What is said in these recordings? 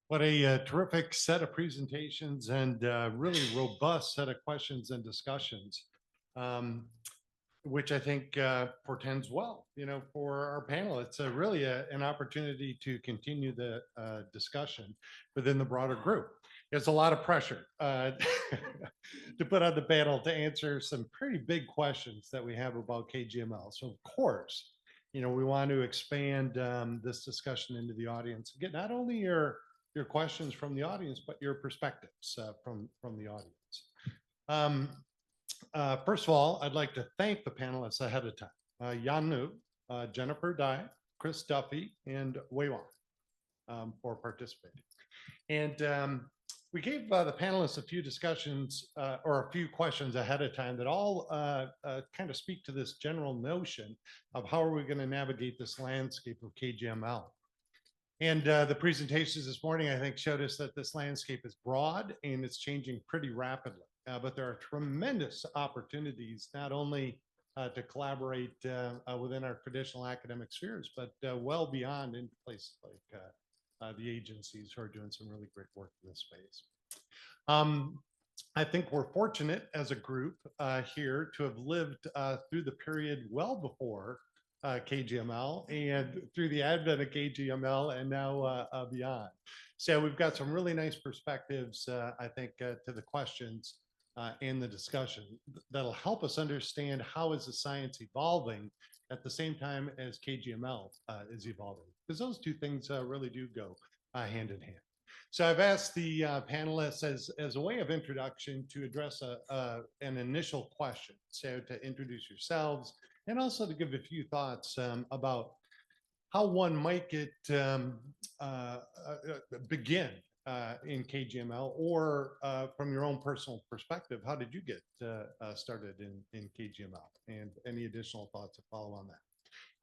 What a terrific set of presentations and really robust set of questions and discussions, um, which I think portends well, for our panel. It's really an opportunity to continue the discussion within the broader group. There's a lot of pressure to put on the panel to answer some pretty big questions that we have about KGML. So of course, we want to expand this discussion into the audience. Get not only your questions from the audience, but your perspectives from the audience. First of all, I'd like to thank the panelists ahead of time. Yan Nu, Jennifer Dye, Chris Duffy, and Wang for participating. And we gave the panelists a few discussions or a few questions ahead of time that all kind of speak to this general notion of how are we going to navigate this landscape of KGML. And the presentations this morning, I think, showed us that this landscape is broad and it's changing pretty rapidly. But there are tremendous opportunities, not only to collaborate within our traditional academic spheres, but well beyond in places like the agencies who are doing some really great work in this space. I think we're fortunate as a group here to have lived through the period well before KGML and through the advent of KGML and now beyond. So we've got some really nice perspectives, I think, to the questions and the discussion that'll help us understand how is the science evolving at the same time as KGML is evolving, because those two things really do go hand in hand. So I've asked the panelists as a way of introduction to address an initial question. So to introduce yourselves and also to give a few thoughts about how one might get begin in KGML, or from your own personal perspective, how did you get started in KGML, and any additional thoughts to follow on that.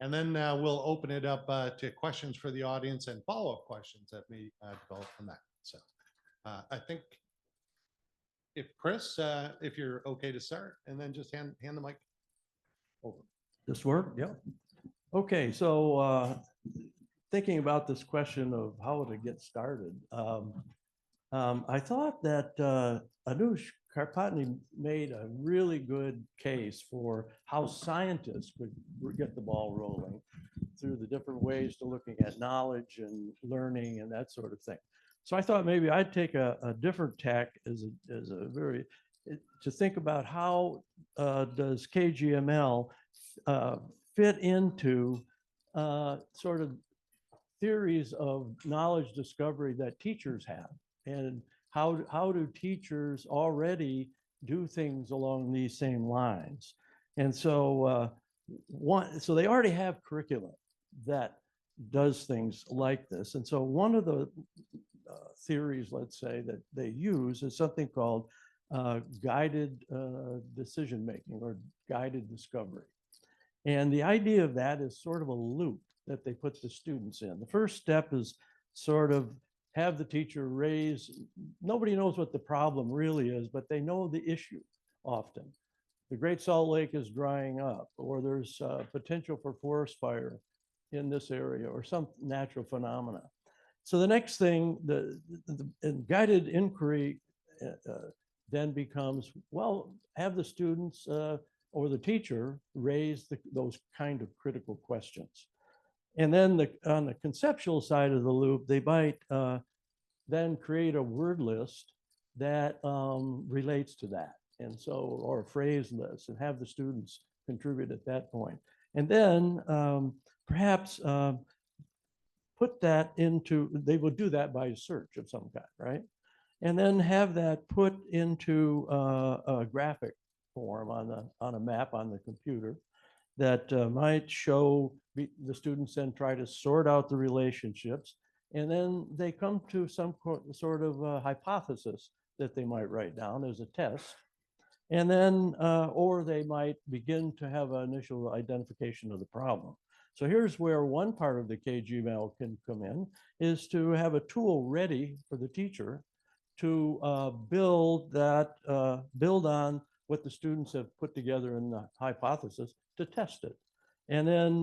And then we'll open it up to questions for the audience and follow-up questions that may develop from that. So I think if Chris, if you're okay to start, and then just hand the mic over. This work? Yeah. Okay, so thinking about this question of how to get started, I thought that Anush Karpatny made a really good case for how scientists would get the ball rolling through the different ways to looking at knowledge and learning and that sort of thing. So I thought maybe I'd take a different tack to think about how does KGML fit into sort of theories of knowledge discovery that teachers have, and how do teachers already do things along these same lines. And so so they already have curriculum that does things like this. And so one of the theories, let's say, that they use is something called guided decision making, or guided discovery. And the idea of that is sort of a loop that they put the students in. The first step is sort of have the teacher raise, nobody knows what the problem really is, but they know the issue often. The Great Salt Lake is drying up, or there's potential for forest fire in this area, or some natural phenomena. So the next thing, the guided inquiry then becomes, well, have the students or the teacher raise those kind of critical questions. And then on the conceptual side of the loop, they might then create a word list that relates to that. And so, or a phrase list, and have the students contribute at that point. And then perhaps put that into, they would do that by search of some kind, right? And then have that put into a graphic form on a map on the computer that might show the students then try to sort out the relationships, and then they come to some sort of hypothesis that they might write down as a test, and then or they might begin to have an initial identification of the problem. So here's where one part of the KGML can come in, is to have a tool ready for the teacher to build on what the students have put together in the hypothesis to test it. and then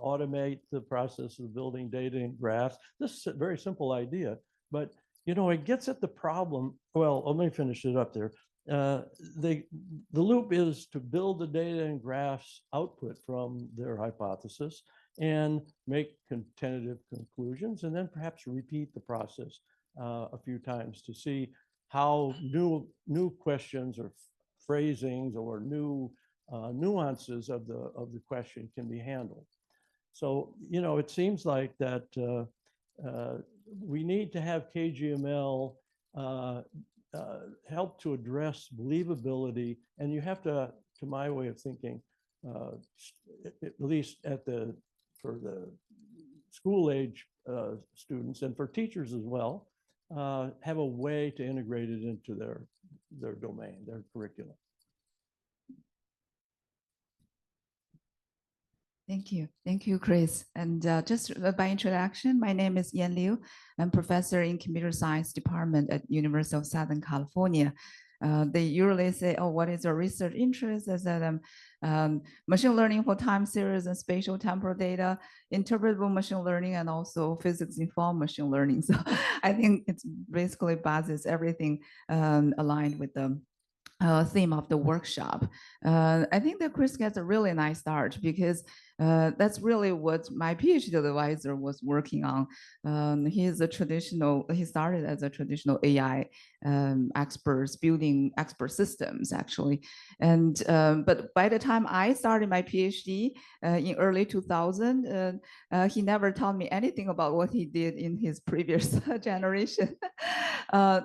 automate the process of building data and graphs. This is a very simple idea, but it gets at the problem. Well, let me finish it up there. The loop is to build the data and graphs output from their hypothesis and make tentative conclusions, and then perhaps repeat the process a few times to see how new questions or phrasings or new nuances of the question can be handled. So, it seems like that we need to have KGML help to address believability, and you have to my way of thinking, at least for the school age students and for teachers as well, have a way to integrate it into their domain, their curriculum. Thank you, Chris. And just by introduction, my name is Yan Liu. I'm professor in computer science department at University of Southern California. They usually say, "Oh, what is your research interest?" I said, machine learning for time series and spatial temporal data, interpretable machine learning, and also physics-informed machine learning. So I think it's basically bases everything aligned with the theme of the workshop. I think that Chris gets a really nice start because that's really what my PhD advisor was working on. He started as a traditional AI expert, building expert systems actually. And but by the time I started my PhD in early 2000, he never taught me anything about what he did in his previous generation.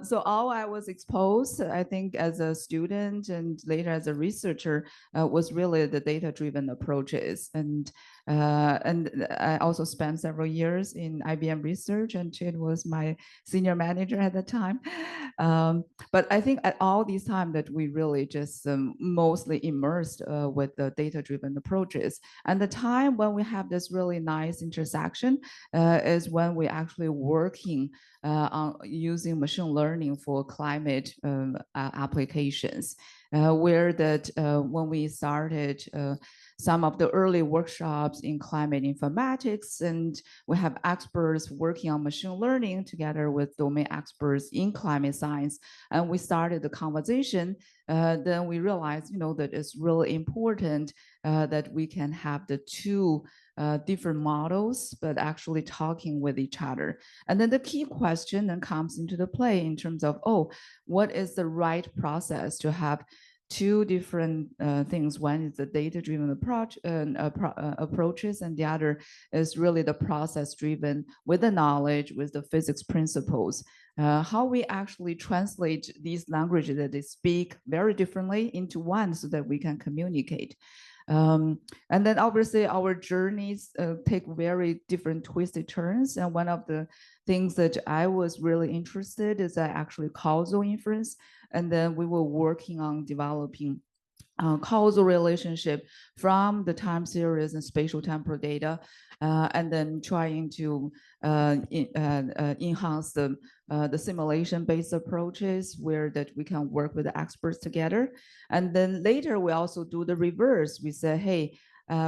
So all I was exposed, I think, as a student and later as a researcher, was really the data-driven approaches. And I also spent several years in IBM research, and Chid was my senior manager at the time. But I think at all these time that we really just mostly immersed with the data-driven approaches. And the time when we have this really nice intersection is when we actually working on using machine learning for climate applications, where that when we started some of the early workshops in climate informatics, and we have experts working on machine learning together with domain experts in climate science, and we started the conversation, then we realized, that it's really important that we can have the two different models, but actually talking with each other. And then the key question then comes into the play in terms of, what is the right process to have two different things. One is the data-driven approach approaches, and the other is really the process-driven with the knowledge, with the physics principles. How we actually translate these languages that they speak very differently into one so that we can communicate. And then obviously our journeys take very different twisted turns. And one of the things that I was really interested is actually causal inference. And then we were working on developing causal relationship from the time series and spatial temporal data, and then trying to enhance the simulation-based approaches where that we can work with the experts together. And then later we also do the reverse. We say, hey,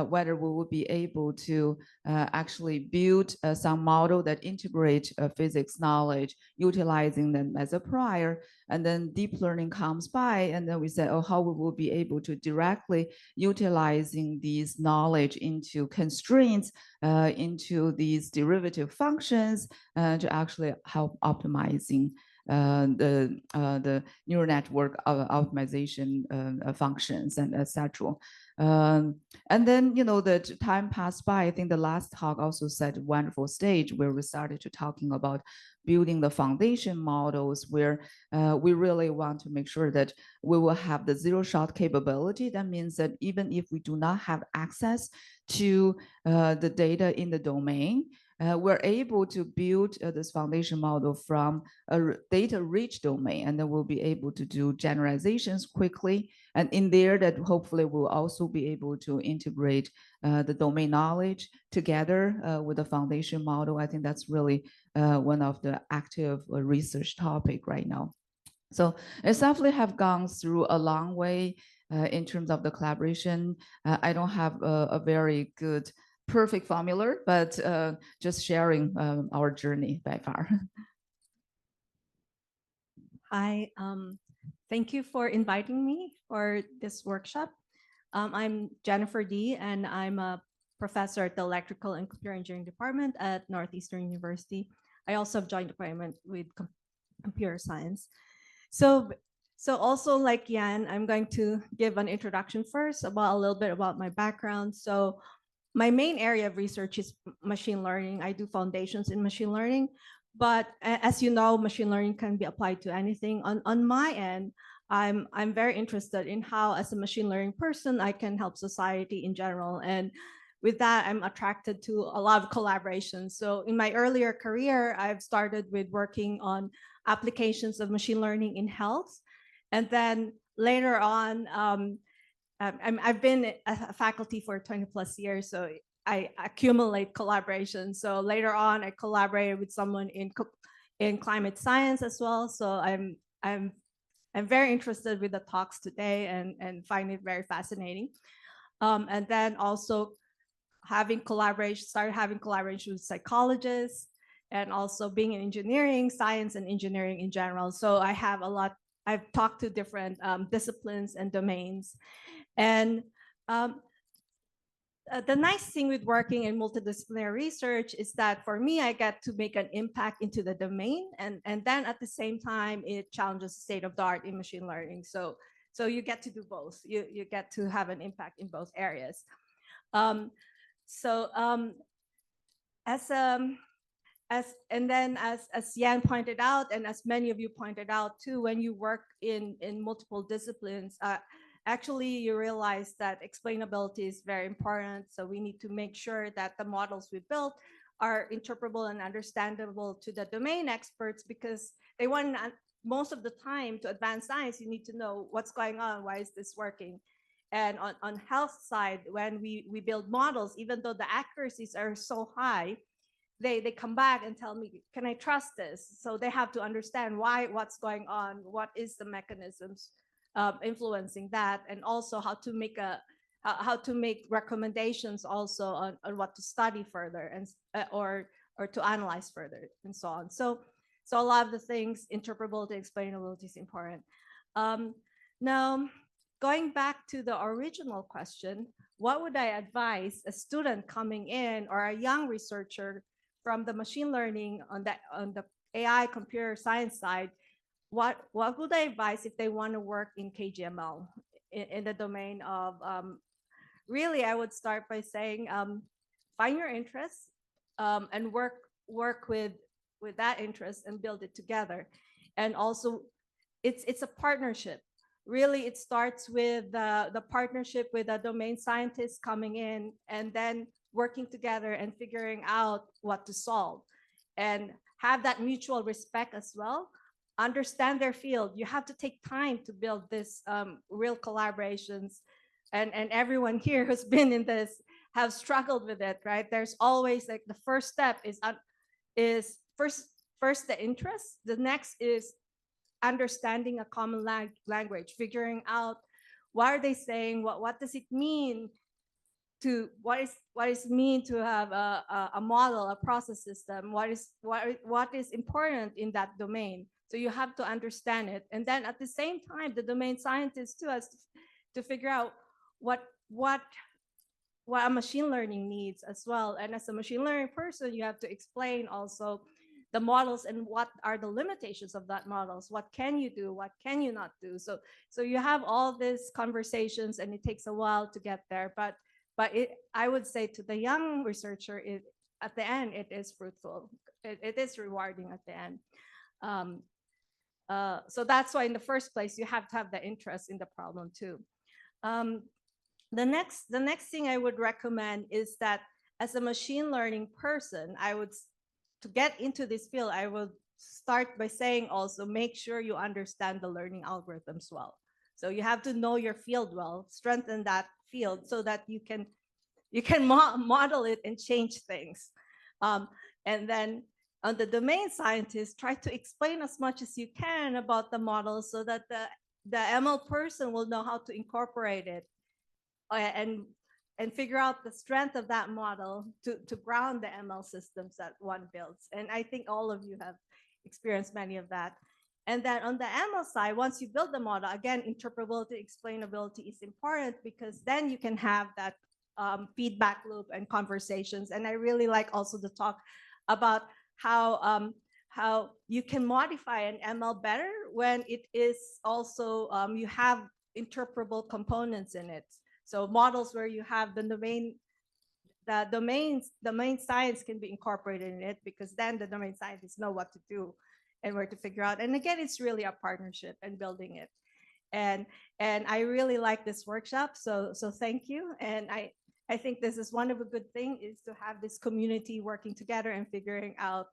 whether we will be able to actually build some model that integrate physics knowledge, utilizing them as a prior, and then deep learning comes by, and then we say, how we will be able to directly utilizing these knowledge into constraints, into these derivative functions to actually help optimizing the neural network optimization functions and etc. And then, the time passed by. I think the last talk also set a wonderful stage where we started to talking about building the foundation models, where we really want to make sure that we will have the zero-shot capability. That means that even if we do not have access to the data in the domain, we're able to build this foundation model from a data-rich domain, and then we'll be able to do generalizations quickly. And in there, that hopefully we'll also be able to integrate the domain knowledge together with the foundation model. I think that's really one of the active research topic right now. So it's definitely have gone through a long way in terms of the collaboration. I don't have a very good, perfect formula, but just sharing our journey by far. Hi, thank you for inviting me for this workshop. I'm Jennifer D, and I'm a professor at the Electrical and Computer Engineering Department at Northeastern University. I also have joined department with computer science. So also like Yan, I'm going to give an introduction first about a little bit about my background. So my main area of research is machine learning. I do foundations in machine learning, but as you know, machine learning can be applied to anything. On my end, I'm very interested in how, as a machine learning person, I can help society in general. And with that, I'm attracted to a lot of collaboration. So in my earlier career, I've started with working on applications of machine learning in health. And then later on, I've been a faculty for 20 plus years, so I accumulate collaboration. So later on, I collaborated with someone in climate science as well. So I'm very interested with the talks today and find it very fascinating. And then also started having collaboration with psychologists, and also being in engineering, science and engineering in general. So I've talked to different disciplines and domains. And the nice thing with working in multidisciplinary research is that for me, I get to make an impact into the domain, and then at the same time, it challenges the state of the art in machine learning. So you get to do both. You get to have an impact in both areas. As Yan pointed out, and as many of you pointed out too, when you work in multiple disciplines, actually you realize that explainability is very important. So we need to make sure that the models we built are interpretable and understandable to the domain experts, because they want, most of the time, to advance science, you need to know what's going on, why is this working. And on health side, when we build models, even though the accuracies are so high, they come back and tell me, can I trust this? So they have to understand what's going on, what is the mechanisms influencing that, and also how to make recommendations also on what to study further, and or to analyze further, and so on. So a lot of the things, interpretability, explainability is important. Now, going back to the original question, what would I advise a student coming in or a young researcher from the machine learning on the AI computer science side? What would I advise if they want to work in KGML in the domain of, really, I would start by saying, find your interests and work with that interest and build it together. And also, it's a partnership. Really, it starts with the partnership with a domain scientist coming in and then working together and figuring out what to solve, and have that mutual respect as well. Understand their field. You have to take time to build this real collaborations, and everyone here who's been in this have struggled with it, right? There's always, like, the first step is first the interest. The next is understanding a common language, figuring out what are they saying, what does it mean to what is mean to have a model, a process system, what is important in that domain. So you have to understand it, and then at the same time, the domain scientist too has to figure out what a machine learning needs as well. And as a machine learning person, you have to explain also the models and what are the limitations of that models. What can you do? What can you not do? So you have all these conversations, and it takes a while to get there. But I would say to the young researcher, at the end, it is fruitful. It is rewarding at the end. So that's why in the first place, you have to have the interest in the problem too. The next thing I would recommend is that as a machine learning person, to get into this field, I will start by saying also, make sure you understand the learning algorithms well. So you have to know your field well, strengthen that field so that you can model it and change things. And then on the domain scientist, try to explain as much as you can about the model so that the the ML person will know how to incorporate it and figure out the strength of that model to ground the ML systems that one builds. And I think all of you have experienced many of that. And then on the ML side, once you build the model, again, interpretability, explainability is important because then you can have that feedback loop and conversations. And I really like also the talk about how you can modify an ML better when it is also, you have interpretable components in it. So models where you have the domain science can be incorporated in it because then the domain scientists know what to do and where to figure out. And again, it's really a partnership and building it. And I really like this workshop. So thank you. And I think this is one of the good things is to have this community working together and figuring out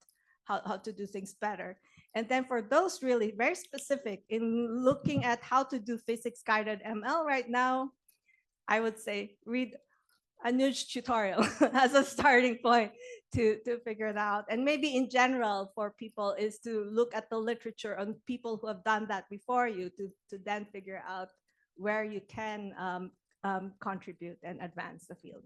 how to do things better. And then for those really very specific in looking at how to do physics guided ML right now, I would say read Anuj tutorial as a starting point to figure it out. And maybe in general for people is to look at the literature on people who have done that before you to then figure out where you can contribute and advance the field.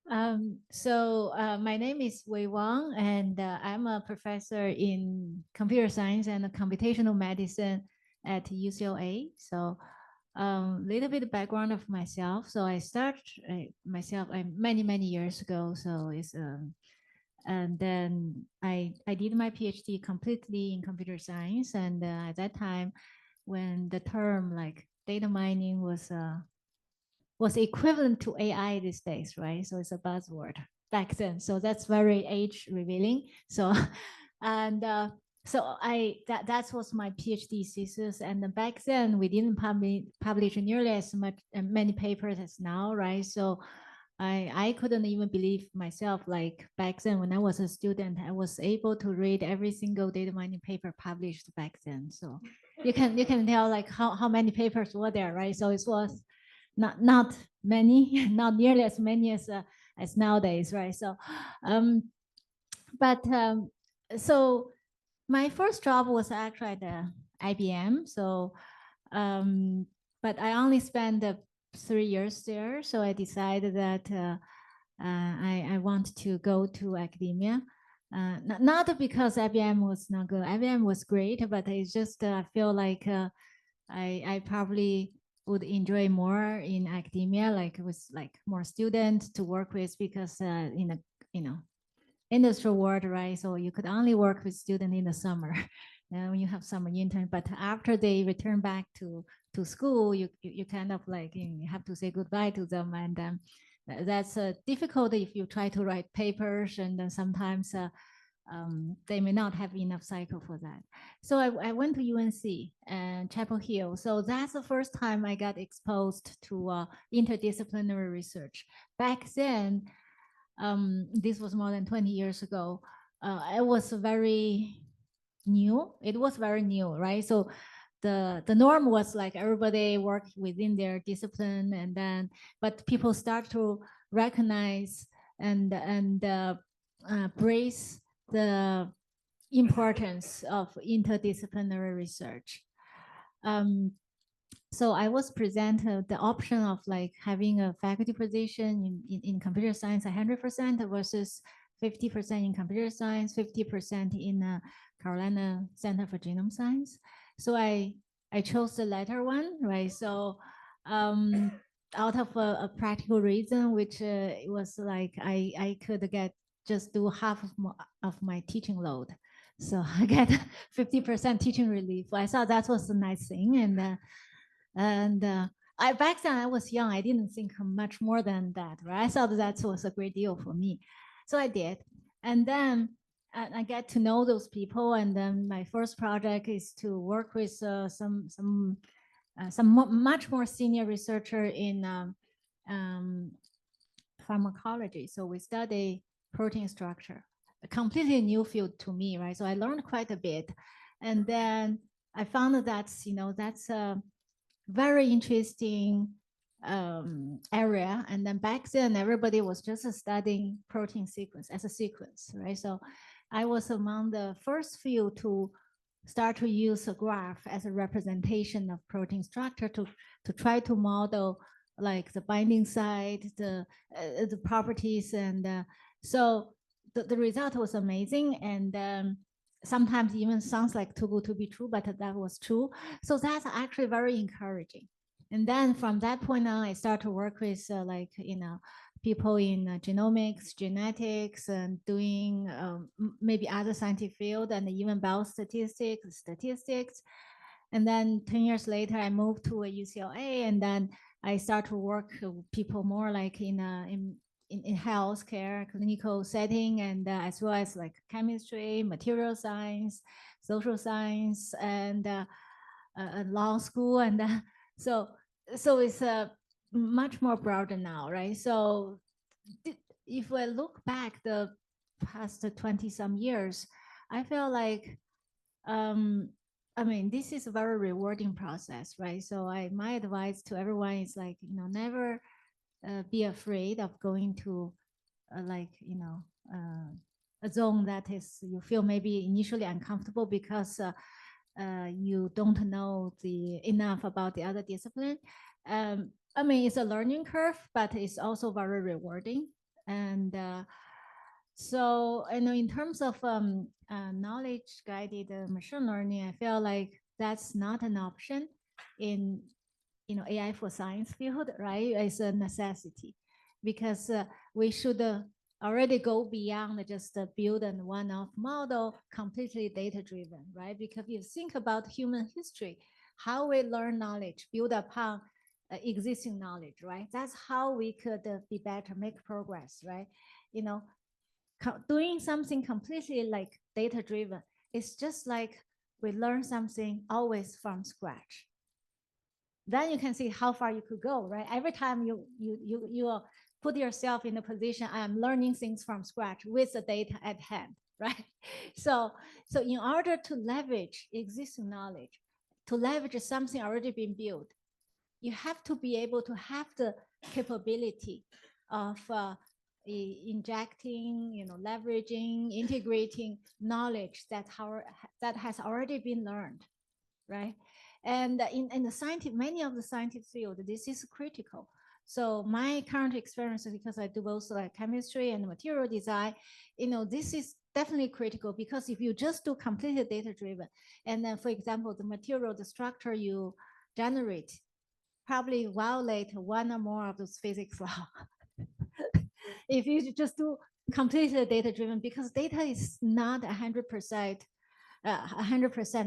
My name is Wang, and I'm a professor in computer science and computational medicine at UCLA. So little bit of background of myself. So I started myself many years ago. So it's and then I did my PhD completely in computer science. And at that time, when the term like data mining was equivalent to AI these days, right? So it's a buzzword back then. So that's very age revealing. So and so that was my PhD thesis. And back then we didn't publish nearly as many papers as now, right? So I couldn't even believe myself, like back then when I was a student, I was able to read every single data mining paper published back then. So you can tell like how many papers were there, right? So it was not many, not nearly as many as nowadays, right? So so my first job was actually at IBM. So but I only spent 3 years there. So I decided that I want to go to academia. Not because IBM was not good. IBM was great, but it's just I feel like I probably would enjoy more in academia, like with like more students to work with, because in a industry world, right? So you could only work with students in the summer when you have summer intern. But after they return back to school, you kind of like you have to say goodbye to them, and that's difficult if you try to write papers, and then sometimes they may not have enough cycle for that. So I went to UNC and Chapel Hill. So that's the first time I got exposed to interdisciplinary research. Back then, this was more than 20 years ago. It was very new. It was very new, right? So the norm was like everybody worked within their discipline, and then but people start to recognize and brace the importance of interdisciplinary research. So I was presented the option of like having a faculty position in computer science 100% versus 50% in computer science, 50% in Carolina Center for Genome Science. So I chose the latter one, right? So out of a practical reason, which it was like I could just do half of my teaching load. So I get 50% teaching relief. I thought that was a nice thing. And back then I was young. I didn't think much more than that, right? I thought that was a great deal for me. So I did. And then I get to know those people. And then my first project is to work with some much more senior researcher in pharmacology. So we study protein structure, a completely new field to me, right? So I learned quite a bit. And then I found that that's a very interesting area. And then back then, everybody was just studying protein sequence as a sequence, right? So I was among the first few to start to use a graph as a representation of protein structure to try to model like the binding site, the properties, and so the result was amazing, and sometimes even sounds like too good to be true, but that was true. So that's actually very encouraging. And then from that point on, I started to work with people in genomics, genetics, and doing maybe other scientific field, and even biostatistics. And then 10 years later, I moved to a UCLA, and then I started to work with people more like in healthcare, clinical setting, and as well as like chemistry, material science, social science, and law school. And so it's much more broader now, right? So if I look back the past 20 some years, I feel like, I mean, this is a very rewarding process, right? So my advice to everyone is like, never be afraid of going to a zone that is, you feel maybe initially uncomfortable because you don't know enough about the other discipline. I mean, it's a learning curve, but it's also very rewarding. And so, in terms of knowledge guided machine learning, I feel like that's not an option in AI for science field, right? It's a necessity because we should already go beyond just build a one-off model, completely data-driven, right? Because if you think about human history, how we learn knowledge, build upon existing knowledge, right? That's how we could be better, make progress, right? Doing something completely like data-driven, it's just like we learn something always from scratch. Then you can see how far you could go, right? Every time you put yourself in a position, I am learning things from scratch with the data at hand, right? So in order to leverage existing knowledge, to leverage something already been built, you have to be able to have the capability of injecting, leveraging, integrating knowledge that has already been learned, right? And in the scientific, many of the scientific field, this is critical. So my current experience, because I do both like chemistry and material design, this is definitely critical because if you just do completely data-driven, and then, for example, the material, the structure you generate probably violate one or more of those physics law. If you just do completely data-driven, because data is not 100%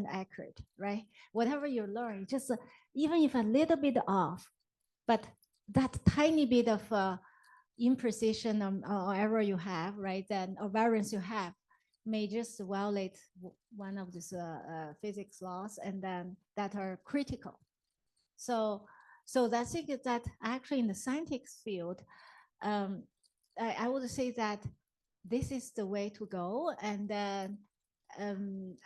accurate, right? Whatever you learn, just even if a little bit off, but that tiny bit of imprecision or error you have, right, then or variance you have, may just violate one of these physics laws, and then that are critical. So I think that actually in the scientific field, I would say that this is the way to go, and then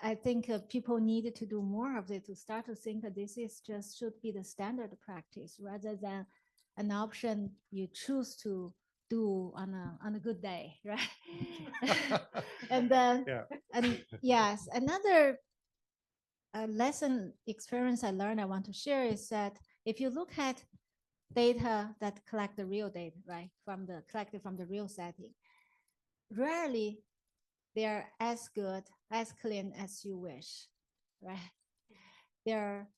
I think people need to do more of it to start to think that this is just should be the standard practice rather than an option you choose to do on a good day, right? And then, and yes, another lesson experience I learned I want to share is that if you look at data that collect the real data, right, collected from the real setting, rarely they're as good, as clean as you wish, right? They're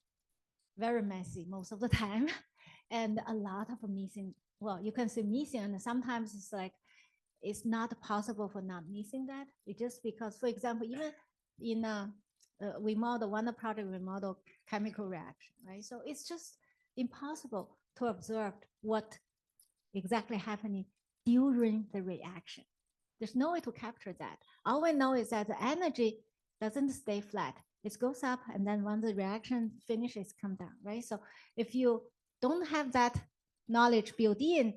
very messy most of the time, and a lot of missing. Well, you can see missing, and sometimes it's like it's not possible for not missing that. It's just because, for example, even in we model one project, we model chemical reaction, right? So it's just impossible to observe what exactly happening during the reaction. There's no way to capture that. All we know is that the energy doesn't stay flat. It goes up, and then when the reaction finishes, come down, right? So if you don't have that knowledge built in,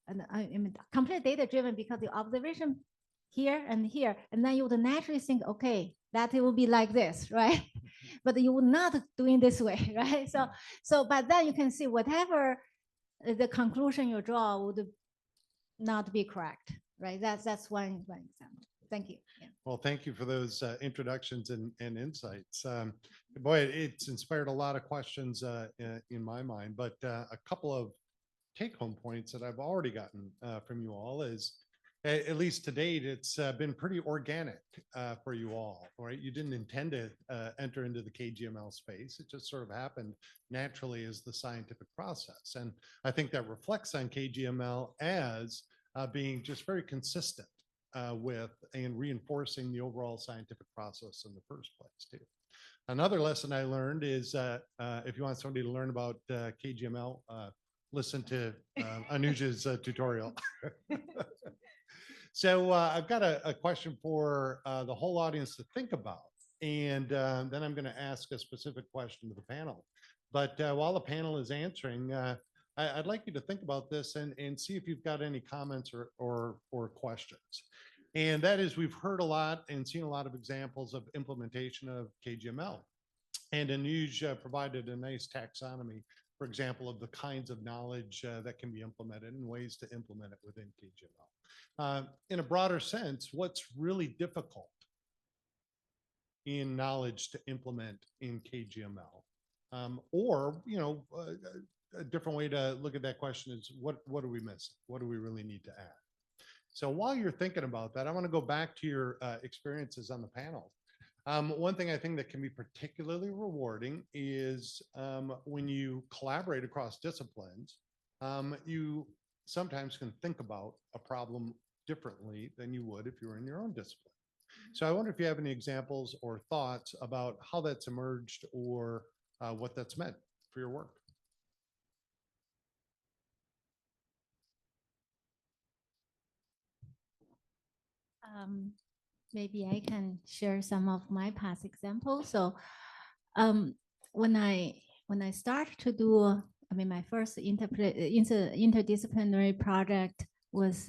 and I mean, completely data-driven because the observation here and here, and then you would naturally think, okay, that it will be like this, right? But you would not doing this way, right? So, but then you can see whatever the conclusion you draw would not be correct, right? That's one example. Thank you. Yeah. Well, thank you for those introductions and insights. Boy, it's inspired a lot of questions in my mind, but a couple of take-home points that I've already gotten from you all is, at least to date, it's been pretty organic for you all, right? You didn't intend to enter into the KGML space. It just sort of happened naturally as the scientific process. And I think that reflects on KGML as being just very consistent with and reinforcing the overall scientific process in the first place too. Another lesson I learned is if you want somebody to learn about KGML, listen to Anuja's tutorial. So I've got a question for the whole audience to think about. And then I'm going to ask a specific question to the panel. But while the panel is answering, I'd like you to think about this and see if you've got any comments or questions. And that is, we've heard a lot and seen a lot of examples of implementation of KGML. And Anuj provided a nice taxonomy, for example, of the kinds of knowledge that can be implemented and ways to implement it within KGML. In a broader sense, what's really difficult in knowledge to implement in KGML? Or, you know, a different way to look at that question is, what are we missing? What do we really need to add? So while you're thinking about that, I want to go back to your experiences on the panel. One thing I think that can be particularly rewarding is when you collaborate across disciplines, you sometimes can think about a problem differently than you would if you were in your own discipline. So I wonder if you have any examples or thoughts about how that's emerged or what that's meant for your work. Maybe I can share some of my past examples. So when I started to do, I mean, my first interdisciplinary project was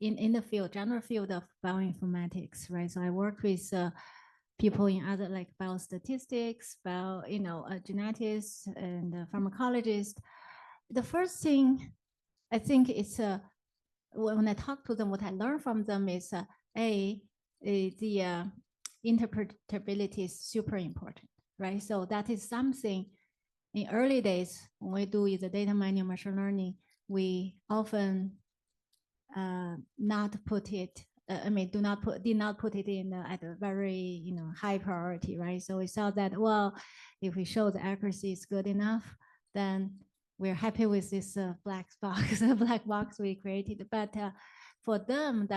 in the field, general field of bioinformatics, right? So I work with people in other like biostatistics, genetics and pharmacologists. The first thing I think it's when I talk to them, what I learned from them is the interpretability is super important, right? So that is something in early days when we do either data mining, machine learning, we often not put it. Did not put it in at a very high priority, right? So we saw that, well, if we show the accuracy is good enough, then we're happy with this black box we created. But for them,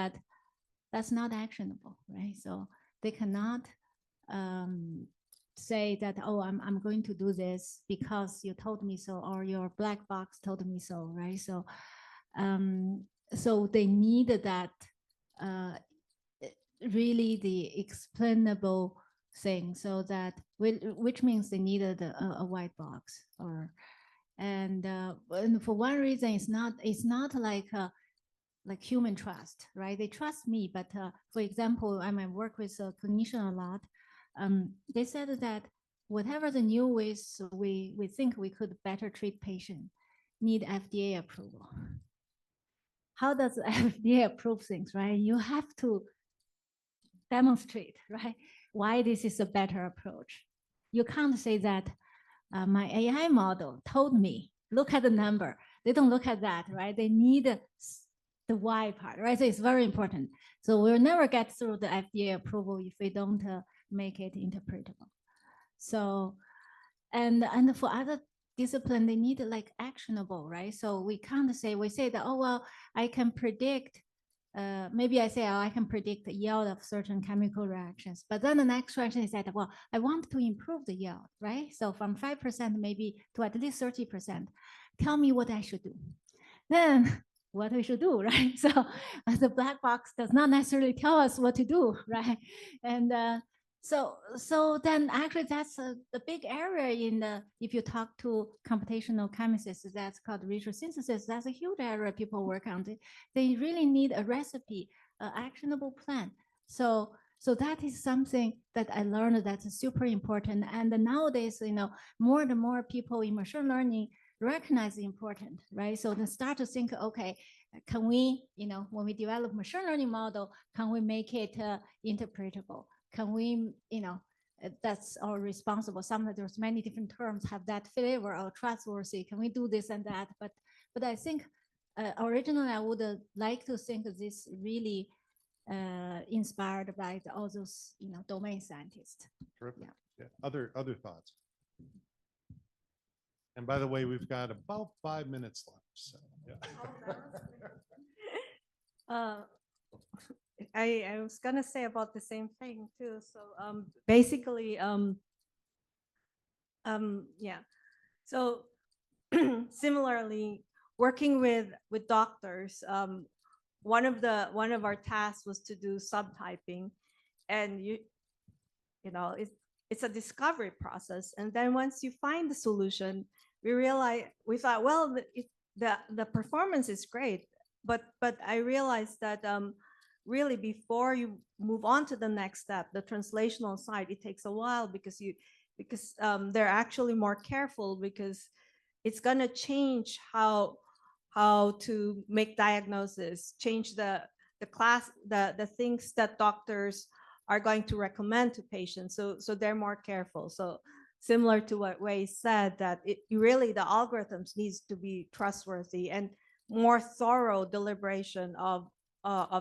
that's not actionable, right? So they cannot say that, oh, I'm going to do this because you told me so, or your black box told me so, right? So so they need that really the explainable thing, so that which means they needed a white box and for one reason, it's not like human trust, right? They trust me, but for example, I might work with clinician a lot. They said that whatever the new ways we think we could better treat patient need FDA approval. How does FDA approve things, right? You have to demonstrate, right, why this is a better approach. You can't say that my AI model told me, look at the number. They don't look at that, right? They need the why part, right? So it's very important. So we'll never get through the FDA approval if we don't make it interpretable. So, and for other discipline, they need like actionable, right? So we can't say, we say that, oh, well, I can predict, maybe I say, oh, I can predict the yield of certain chemical reactions. But then the next question is that, well, I want to improve the yield, right? So from 5% maybe to at least 30%. Tell me what I should do. Then what we should do, right? So the black box does not necessarily tell us what to do, right? And so then actually that's the big area in the, if you talk to computational chemists, that's called retrosynthesis. That's a huge area people work on. They really need a recipe, an actionable plan. So that is something that I learned that's super important. And nowadays, more and more people in machine learning, recognize the important, right? So then start to think, okay, can we, when we develop machine learning model, can we make it interpretable? Can we, that's our responsible. Sometimes there's many different terms have that flavor or trustworthy. Can we do this and that? But I think originally I would like to think this really inspired by all those, domain scientists. Terrific. Yeah. Yeah. Other thoughts? And by the way, we've got about 5 minutes left. So, yeah. I was gonna say about the same thing too. So basically, yeah. So similarly, working with doctors, one of our tasks was to do subtyping, and it's a discovery process. And then once you find the solution, we thought, well, the performance is great, but I realized that really before you move on to the next step, the translational side, it takes a while because they're actually more careful, because it's going to change how to make diagnosis, change the things that doctors are going to recommend to patients. So they're more careful. So similar to what Wei said, that really the algorithms needs to be trustworthy, and more thorough deliberation of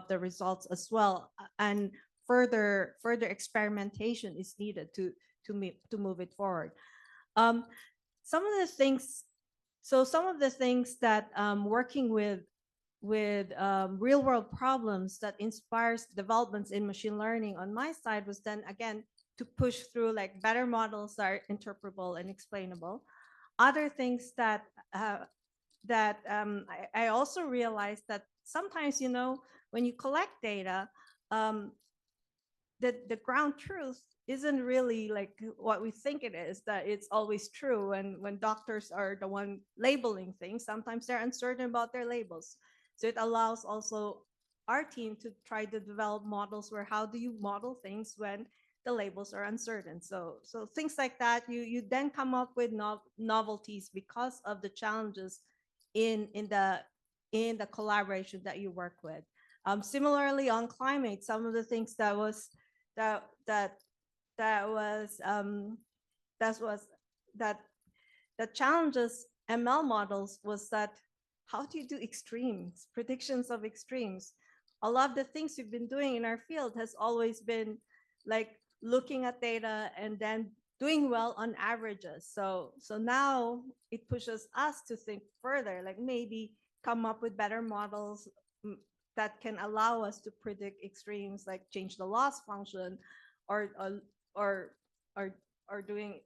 the results as well, and further experimentation is needed to move it forward. Some of the things that working with real world problems that inspires developments in machine learning on my side was then again to push through like better models that are interpretable and explainable. Other things that I also realized that sometimes, when you collect data, the ground truth isn't really like what we think it is, that it's always true. And when doctors are the one labeling things, sometimes they're uncertain about their labels. So it allows also our team to try to develop models where how do you model things when the labels are uncertain. So things like that, you then come up with novelties because of the challenges in the collaboration that you work with. Similarly on climate, some of the things that challenges ML models was that how do you do extremes, predictions of extremes? A lot of the things we've been doing in our field has always been like looking at data and then doing well on averages. So now it pushes us to think further, like maybe come up with better models that can allow us to predict extremes, like change the loss function, or doing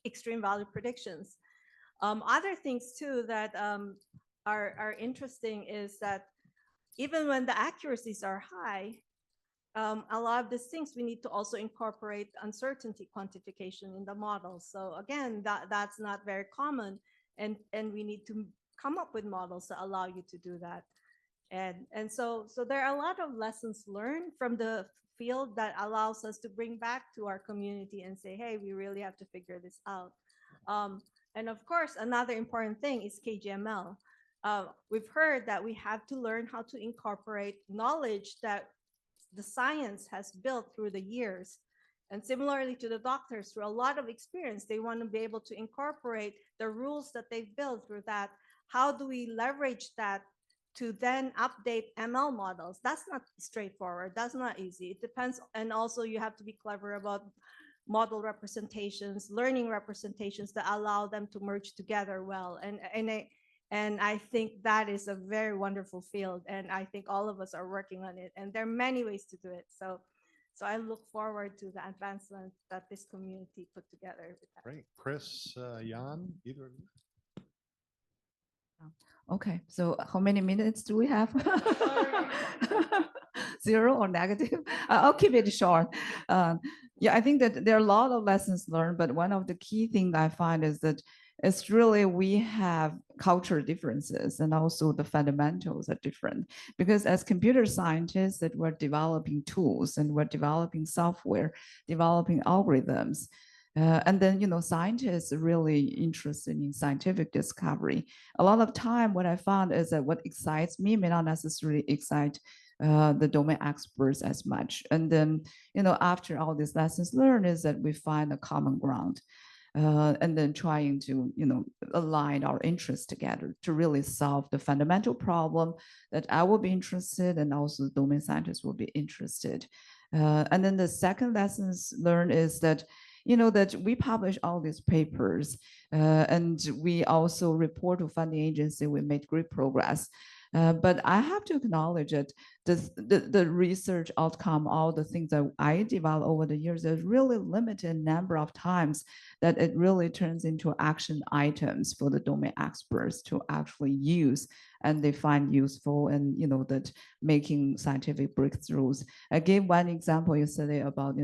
extreme value predictions. Other things too that are interesting is that even when the accuracies are high, a lot of these things we need to also incorporate uncertainty quantification in the model. So again, that's not very common, and we need to come up with models that allow you to do that. And so there are a lot of lessons learned from the field that allows us to bring back to our community and say, hey, we really have to figure this out. And of course, another important thing is KGML. We've heard that we have to learn how to incorporate knowledge that the science has built through the years. And similarly to the doctors, through a lot of experience, they want to be able to incorporate the rules that they've built through that. How do we leverage that to then update ML models? That's not straightforward. That's not easy. It depends. And also you have to be clever about model representations, learning representations that allow them to merge together well. And I think that is a very wonderful field. And I think all of us are working on it. And there are many ways to do it. So I look forward to the advancement that this community put together with that. Great. Chris, Jan, either of you? Okay, so how many minutes do we have? 0 or negative? I'll keep it short. Yeah, I think that there are a lot of lessons learned, but one of the key things I find is that it's really we have cultural differences, and also the fundamentals are different. Because as computer scientists, that we're developing tools and we're developing software, developing algorithms. And then, scientists are really interested in scientific discovery. A lot of time, what I found is that what excites me may not necessarily excite the domain experts as much. And then, after all these lessons learned is that we find a common ground. And then trying to, align our interests together to really solve the fundamental problem that I will be interested and also the domain scientists will be interested. And then the second lessons learned is that, that we publish all these papers and we also report to funding agency, we made great progress. But I have to acknowledge that the research outcome, all the things that I developed over the years, there's really limited number of times that it really turns into action items for the domain experts to actually use and they find useful and, that making scientific breakthroughs. I gave one example yesterday about,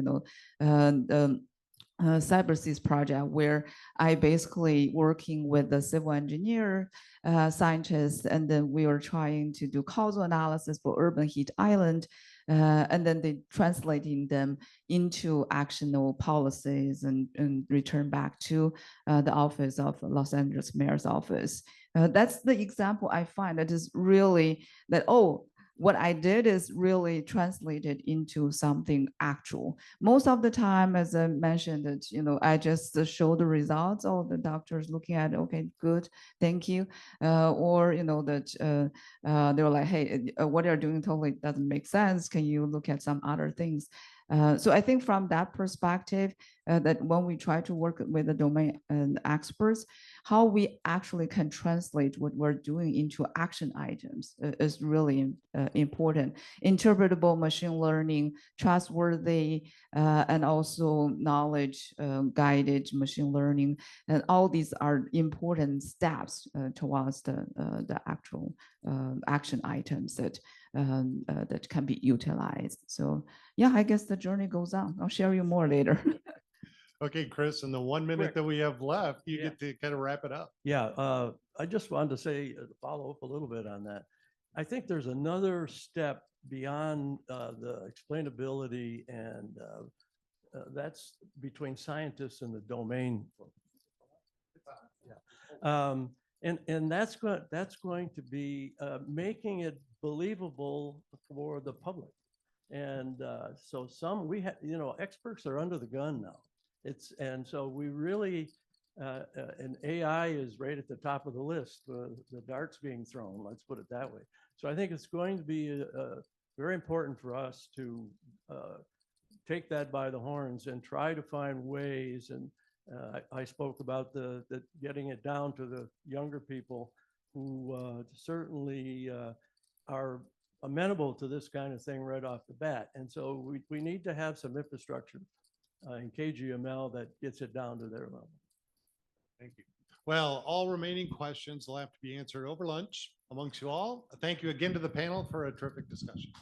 the CyberSeas project where I basically working with the civil engineer scientists, and then we were trying to do causal analysis for urban heat island, and then they translating them into actionable policies and return back to the office of Los Angeles mayor's office. That's the example I find that is really that, oh, what I did is really translated into something actual. Most of the time, as I mentioned, that I just show the results. Oh, the doctor's looking at it, okay, good, thank you. Or that they were like, hey, what you're doing totally doesn't make sense. Can you look at some other things? So I think from that perspective, that when we try to work with the domain experts, how we actually can translate what we're doing into action items is really important. Interpretable machine learning, trustworthy, and also knowledge guided machine learning. And all these are important steps towards the actual action items that that can be utilized. So yeah, I guess the journey goes on. I'll share you more later. Okay, Chris, in the 1 minute Quick. that we have left, you Yeah. get to kind of wrap it up. Yeah, I just wanted to say, follow up a little bit on that. I think there's another step beyond the explainability, and that's between scientists and the domain. Yeah. And that's going to be making it believable for the public. And so we have, experts are under the gun now. And so we really, and AI is right at the top of the list, the darts being thrown, let's put it that way. So I think it's going to be very important for us to take that by the horns and try to find ways. And I spoke about the getting it down to the younger people who certainly are amenable to this kind of thing right off the bat. And so we need to have some infrastructure in KGML that gets it down to their level. Thank you. Well, all remaining questions will have to be answered over lunch amongst you all. Thank you again to the panel for a terrific discussion.